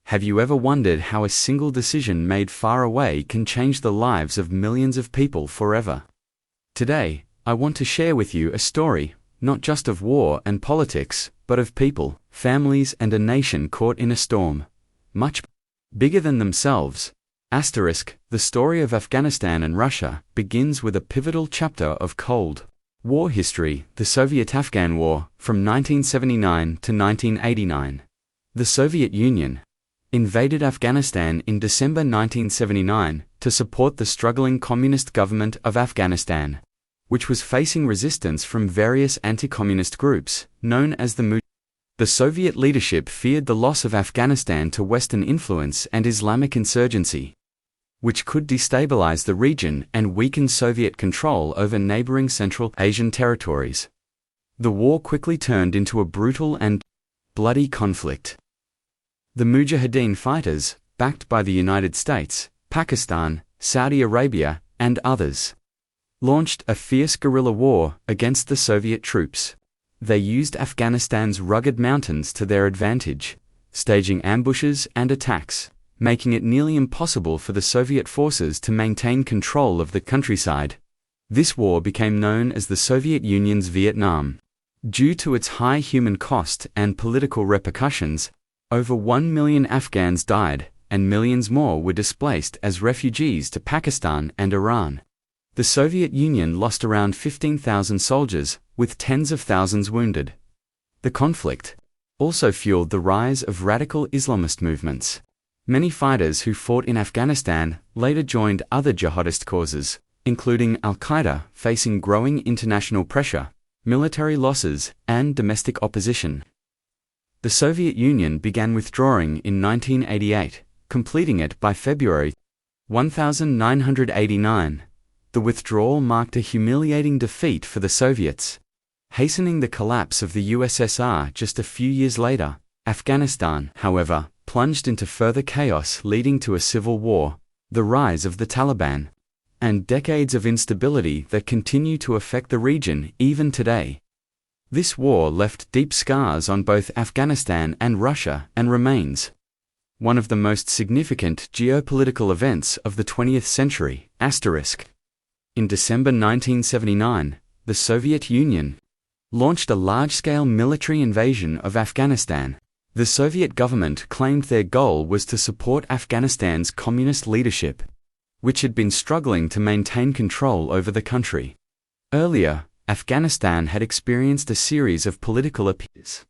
Have you ever wondered how a single decision made far away can change the lives of millions of people forever? Today, I want to share with you a story, not just of war and politics, but of people, families, and a nation caught in a storm, much bigger than themselves. The story of Afghanistan and Russia begins with a pivotal chapter of Cold War history, the Soviet-Afghan War, from 1979 to 1989. The Soviet Union invaded Afghanistan in December 1979 to support the struggling communist government of Afghanistan, which was facing resistance from various anti-communist groups, known as the Mujahideen. The Soviet leadership feared the loss of Afghanistan to Western influence and Islamic insurgency, which could destabilize the region and weaken Soviet control over neighboring Central Asian territories. The war quickly turned into a brutal and bloody conflict. The Mujahideen fighters, backed by the United States, Pakistan, Saudi Arabia, and others, launched a fierce guerrilla war against the Soviet troops. They used Afghanistan's rugged mountains to their advantage, staging ambushes and attacks, making it nearly impossible for the Soviet forces to maintain control of the countryside. This war became known as the Soviet Union's Vietnam. Due to its high human cost and political repercussions, over 1 million Afghans died, and millions more were displaced as refugees to Pakistan and Iran. The Soviet Union lost around 15,000 soldiers, with tens of thousands wounded. The conflict also fueled the rise of radical Islamist movements. Many fighters who fought in Afghanistan later joined other jihadist causes, including Al-Qaeda, facing growing international pressure, military losses, and domestic opposition. The Soviet Union began withdrawing in 1988, completing it by February 1989. The withdrawal marked a humiliating defeat for the Soviets, hastening the collapse of the USSR just a few years later. Afghanistan, however, plunged into further chaos, leading to a civil war, the rise of the Taliban, and decades of instability that continue to affect the region even today. This war left deep scars on both Afghanistan and Russia and remains one of the most significant geopolitical events of the 20th century. In December 1979, the Soviet Union launched a large-scale military invasion of Afghanistan. The Soviet government claimed their goal was to support Afghanistan's communist leadership, which had been struggling to maintain control over the country. Earlier, Afghanistan had experienced a series of political upheavals.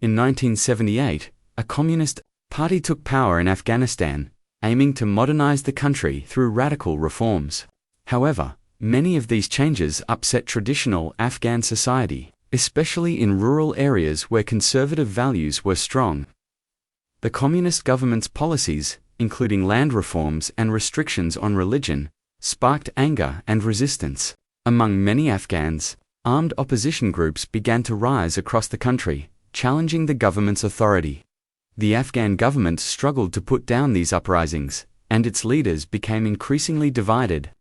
In 1978, a communist party took power in Afghanistan, aiming to modernize the country through radical reforms. However, many of these changes upset traditional Afghan society, especially in rural areas where conservative values were strong. The communist government's policies, including land reforms and restrictions on religion, sparked anger and resistance. Among many Afghans, armed opposition groups began to rise across the country, challenging the government's authority. The Afghan government struggled to put down these uprisings, and its leaders became increasingly divided.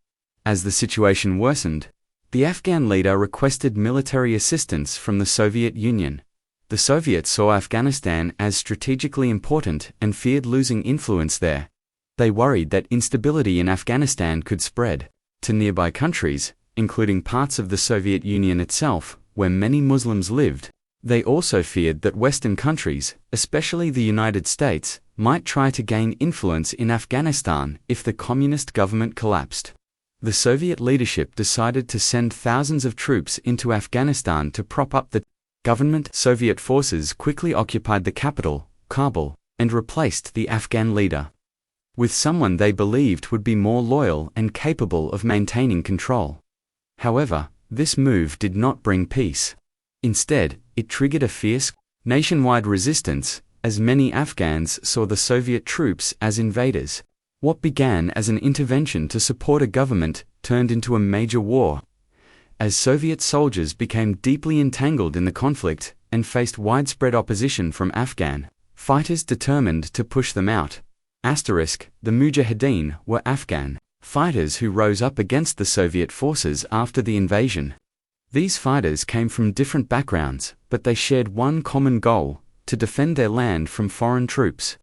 As the situation worsened, the Afghan leader requested military assistance from the Soviet Union. The Soviets saw Afghanistan as strategically important and feared losing influence there. They worried that instability in Afghanistan could spread to nearby countries, including parts of the Soviet Union itself, where many Muslims lived. They also feared that Western countries, especially the United States, might try to gain influence in Afghanistan if the communist government collapsed. The Soviet leadership decided to send thousands of troops into Afghanistan to prop up the government. Soviet forces quickly occupied the capital, Kabul, and replaced the Afghan leader with someone they believed would be more loyal and capable of maintaining control. However, this move did not bring peace. Instead, it triggered a fierce nationwide resistance, as many Afghans saw the Soviet troops as invaders. What began as an intervention to support a government turned into a major war, as Soviet soldiers became deeply entangled in the conflict and faced widespread opposition from Afghan fighters determined to push them out. The Mujahideen were Afghan fighters who rose up against the Soviet forces after the invasion. These fighters came from different backgrounds, but they shared one common goal: to defend their land from foreign troops.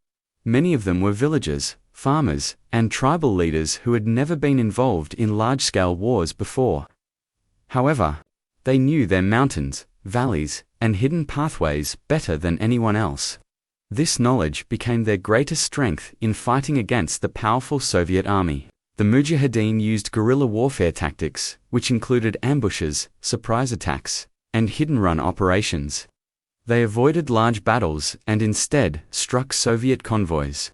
Many of them were villagers, farmers, and tribal leaders who had never been involved in large-scale wars before. However, they knew their mountains, valleys, and hidden pathways better than anyone else. This knowledge became their greatest strength in fighting against the powerful Soviet army. The Mujahideen used guerrilla warfare tactics, which included ambushes, surprise attacks, and hidden-run operations. They avoided large battles and instead struck Soviet convoys,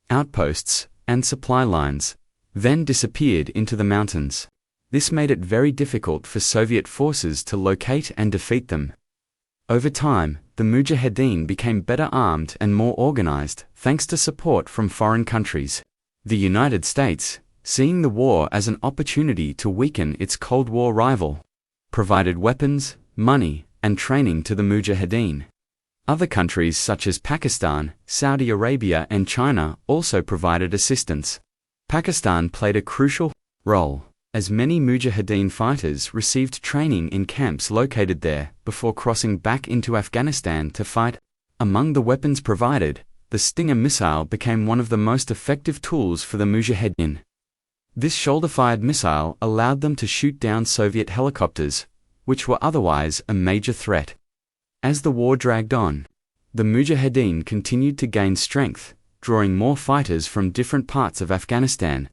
outposts, and supply lines, then disappeared into the mountains. This made it very difficult for Soviet forces to locate and defeat them. Over time, the Mujahideen became better armed and more organized thanks to support from foreign countries. The United States, seeing the war as an opportunity to weaken its Cold War rival, provided weapons, money, and training to the Mujahideen. Other countries such as Pakistan, Saudi Arabia, and China also provided assistance. Pakistan played a crucial role, as many Mujahideen fighters received training in camps located there before crossing back into Afghanistan to fight. Among the weapons provided, the Stinger missile became one of the most effective tools for the Mujahideen. This shoulder-fired missile allowed them to shoot down Soviet helicopters, which were otherwise a major threat. As the war dragged on, the Mujahideen continued to gain strength, drawing more fighters from different parts of Afghanistan.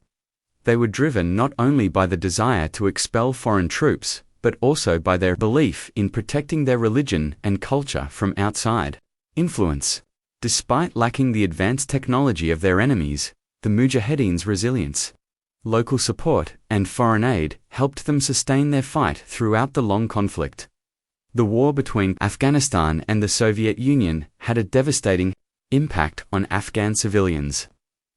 They were driven not only by the desire to expel foreign troops, but also by their belief in protecting their religion and culture from outside influence. Despite lacking the advanced technology of their enemies, the Mujahideen's resilience, local support, and foreign aid helped them sustain their fight throughout the long conflict. The war between Afghanistan and the Soviet Union had a devastating impact on Afghan civilians.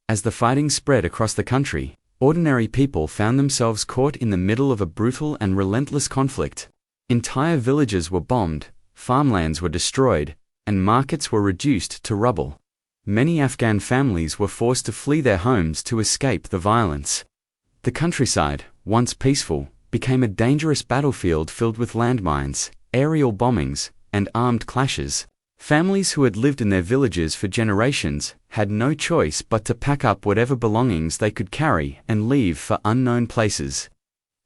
As the fighting spread across the country, ordinary people found themselves caught in the middle of a brutal and relentless conflict. Entire villages were bombed, farmlands were destroyed, and markets were reduced to rubble. Many Afghan families were forced to flee their homes to escape the violence. The countryside, once peaceful, became a dangerous battlefield filled with landmines, aerial bombings, and armed clashes. Families who had lived in their villages for generations had no choice but to pack up whatever belongings they could carry and leave for unknown places.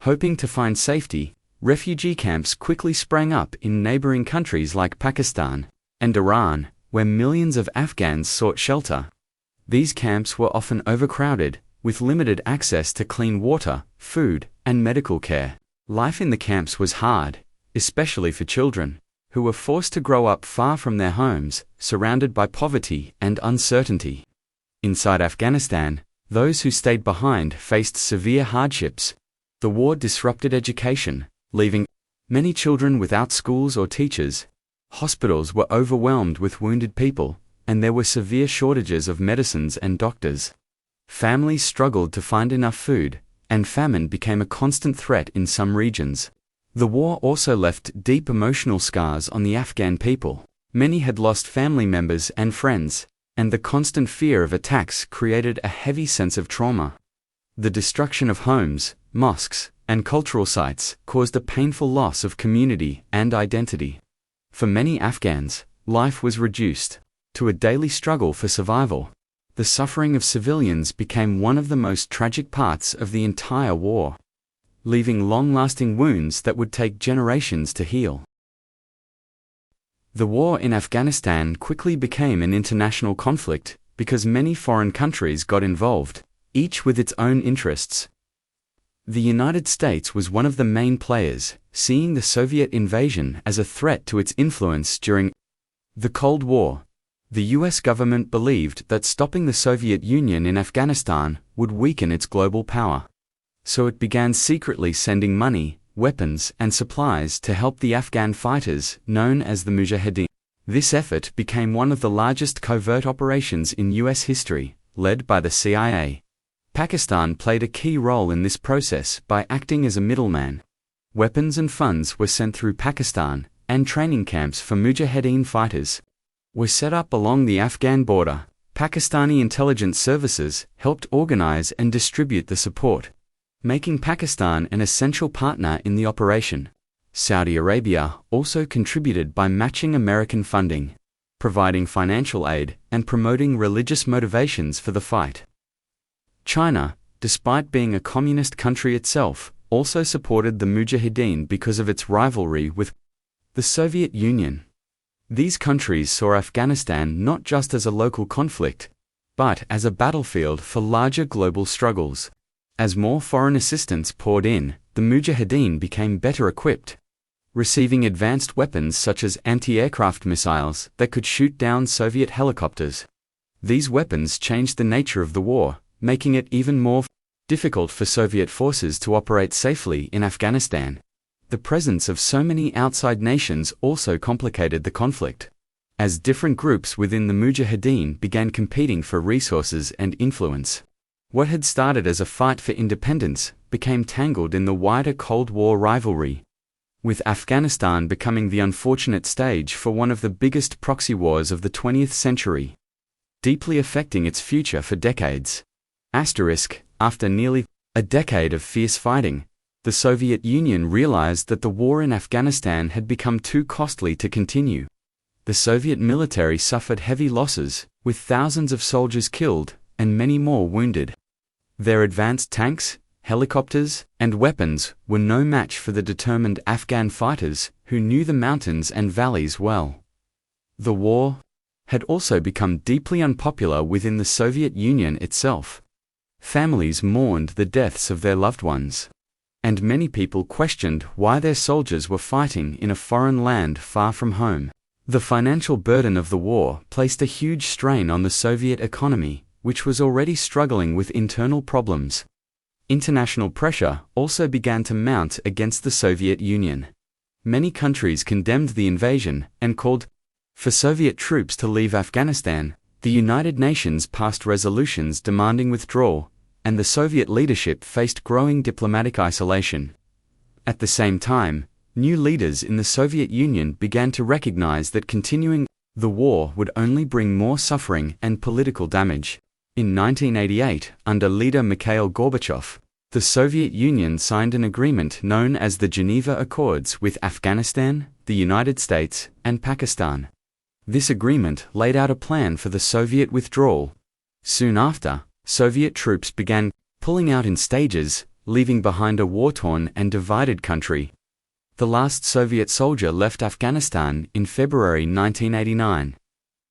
Hoping to find safety, refugee camps quickly sprang up in neighboring countries like Pakistan and Iran, where millions of Afghans sought shelter. These camps were often overcrowded, with limited access to clean water, food, and medical care. Life in the camps was hard, especially for children, who were forced to grow up far from their homes, surrounded by poverty and uncertainty. Inside Afghanistan, those who stayed behind faced severe hardships. The war disrupted education, leaving many children without schools or teachers. Hospitals were overwhelmed with wounded people, and there were severe shortages of medicines and doctors. Families struggled to find enough food, and famine became a constant threat in some regions. The war also left deep emotional scars on the Afghan people. Many had lost family members and friends, and the constant fear of attacks created a heavy sense of trauma. The destruction of homes, mosques, and cultural sites caused a painful loss of community and identity. For many Afghans, life was reduced to a daily struggle for survival. The suffering of civilians became one of the most tragic parts of the entire war, leaving long-lasting wounds that would take generations to heal. The war in Afghanistan quickly became an international conflict because many foreign countries got involved, each with its own interests. The United States was one of the main players, seeing the Soviet invasion as a threat to its influence during the Cold War. The US government believed that stopping the Soviet Union in Afghanistan would weaken its global power. So it began secretly sending money, weapons, and supplies to help the Afghan fighters, known as the Mujahideen. This effort became one of the largest covert operations in US history, led by the CIA. Pakistan played a key role in this process by acting as a middleman. Weapons and funds were sent through Pakistan, and training camps for Mujahideen fighters were set up along the Afghan border. Pakistani intelligence services helped organize and distribute the support, making Pakistan an essential partner in the operation. Saudi Arabia also contributed by matching American funding. providing financial aid and promoting religious motivations for the fight. China, despite being a communist country itself, also supported the Mujahideen because of its rivalry with the Soviet Union. These countries saw Afghanistan not just as a local conflict, but as a battlefield for larger global struggles. As more foreign assistance poured in, the Mujahideen became better equipped, receiving advanced weapons such as anti-aircraft missiles that could shoot down Soviet helicopters. These weapons changed the nature of the war, making it even more difficult for Soviet forces to operate safely in Afghanistan. The presence of so many outside nations also complicated the conflict, as different groups within the Mujahideen began competing for resources and influence. What had started as a fight for independence became tangled in the wider Cold War rivalry, with Afghanistan becoming the unfortunate stage for one of the biggest proxy wars of the 20th century, deeply affecting its future for decades. After nearly a decade of fierce fighting, the Soviet Union realized that the war in Afghanistan had become too costly to continue. The Soviet military suffered heavy losses, with thousands of soldiers killed and many more wounded. Their advanced tanks, helicopters, and weapons were no match for the determined Afghan fighters who knew the mountains and valleys well. The war had also become deeply unpopular within the Soviet Union itself. Families mourned the deaths of their loved ones, and many people questioned why their soldiers were fighting in a foreign land far from home. The financial burden of the war placed a huge strain on the Soviet economy, which was already struggling with internal problems. International pressure also began to mount against the Soviet Union. Many countries condemned the invasion and called for Soviet troops to leave Afghanistan. The United Nations passed resolutions demanding withdrawal, and the Soviet leadership faced growing diplomatic isolation. At the same time, new leaders in the Soviet Union began to recognize that continuing the war would only bring more suffering and political damage. In 1988, under leader Mikhail Gorbachev, the Soviet Union signed an agreement known as the Geneva Accords with Afghanistan, the United States, and Pakistan. This agreement laid out a plan for the Soviet withdrawal. Soon after, Soviet troops began pulling out in stages, leaving behind a war-torn and divided country. The last Soviet soldier left Afghanistan in February 1989.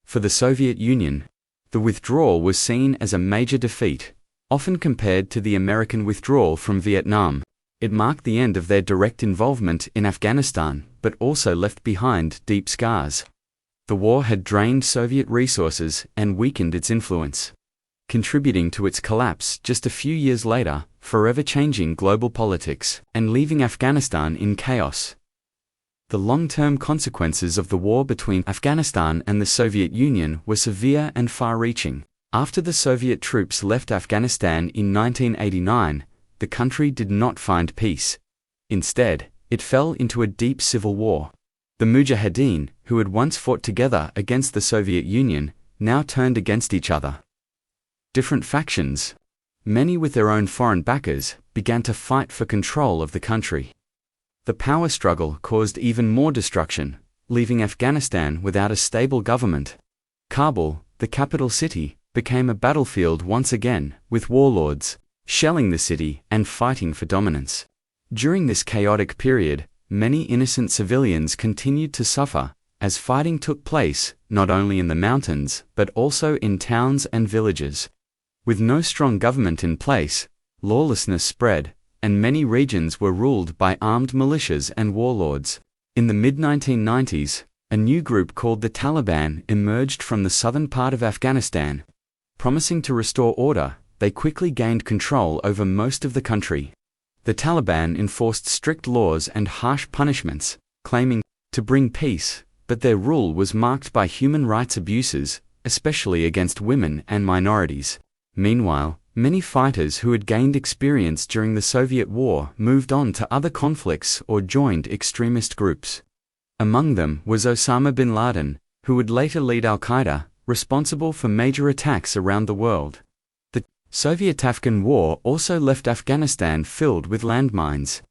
For the Soviet Union, the withdrawal was seen as a major defeat, often compared to the American withdrawal from Vietnam. It marked the end of their direct involvement in Afghanistan, but also left behind deep scars. The war had drained Soviet resources and weakened its influence, contributing to its collapse just a few years later, forever changing global politics and leaving Afghanistan in chaos. The long-term consequences of the war between Afghanistan and the Soviet Union were severe and far-reaching. After the Soviet troops left Afghanistan in 1989, the country did not find peace. Instead, it fell into a deep civil war. The Mujahideen, who had once fought together against the Soviet Union, now turned against each other. Different factions, many with their own foreign backers, began to fight for control of the country. The power struggle caused even more destruction, leaving Afghanistan without a stable government. Kabul, the capital city, became a battlefield once again, with warlords shelling the city and fighting for dominance. During this chaotic period, many innocent civilians continued to suffer, as fighting took place not only in the mountains but also in towns and villages. With no strong government in place, lawlessness spread, and many regions were ruled by armed militias and warlords. In the mid-1990s, a new group called the Taliban emerged from the southern part of Afghanistan. Promising to restore order, they quickly gained control over most of the country. The Taliban enforced strict laws and harsh punishments, claiming to bring peace, but their rule was marked by human rights abuses, especially against women and minorities. Meanwhile, many fighters who had gained experience during the Soviet war moved on to other conflicts or joined extremist groups. Among them was Osama bin Laden, who would later lead Al-Qaeda, responsible for major attacks around the world. The Soviet-Afghan War also left Afghanistan filled with landmines,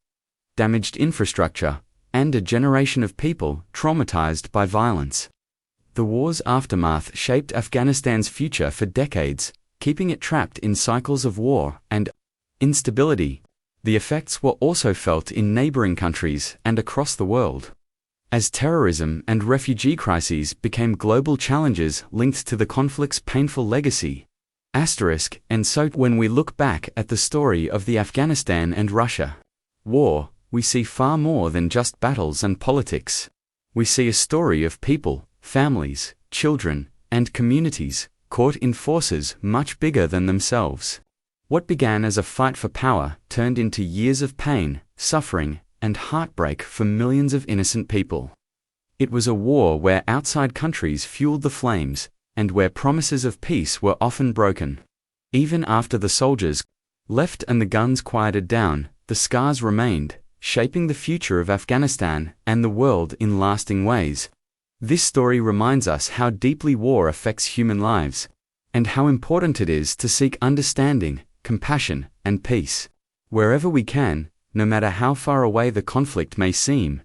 damaged infrastructure, and a generation of people traumatized by violence. The war's aftermath shaped Afghanistan's future for decades, keeping it trapped in cycles of war and instability. The effects were also felt in neighboring countries and across the world, as terrorism and refugee crises became global challenges linked to the conflict's painful legacy. And so when we look back at the story of the Afghanistan and Russia war, we see far more than just battles and politics. We see a story of people, families, children, and communities caught in forces much bigger than themselves. What began as a fight for power turned into years of pain, suffering, and heartbreak for millions of innocent people. It was a war where outside countries fueled the flames, and where promises of peace were often broken. Even after the soldiers left and the guns quieted down, the scars remained, shaping the future of Afghanistan and the world in lasting ways. This story reminds us how deeply war affects human lives, and how important it is to seek understanding, compassion, and peace wherever we can, no matter how far away the conflict may seem.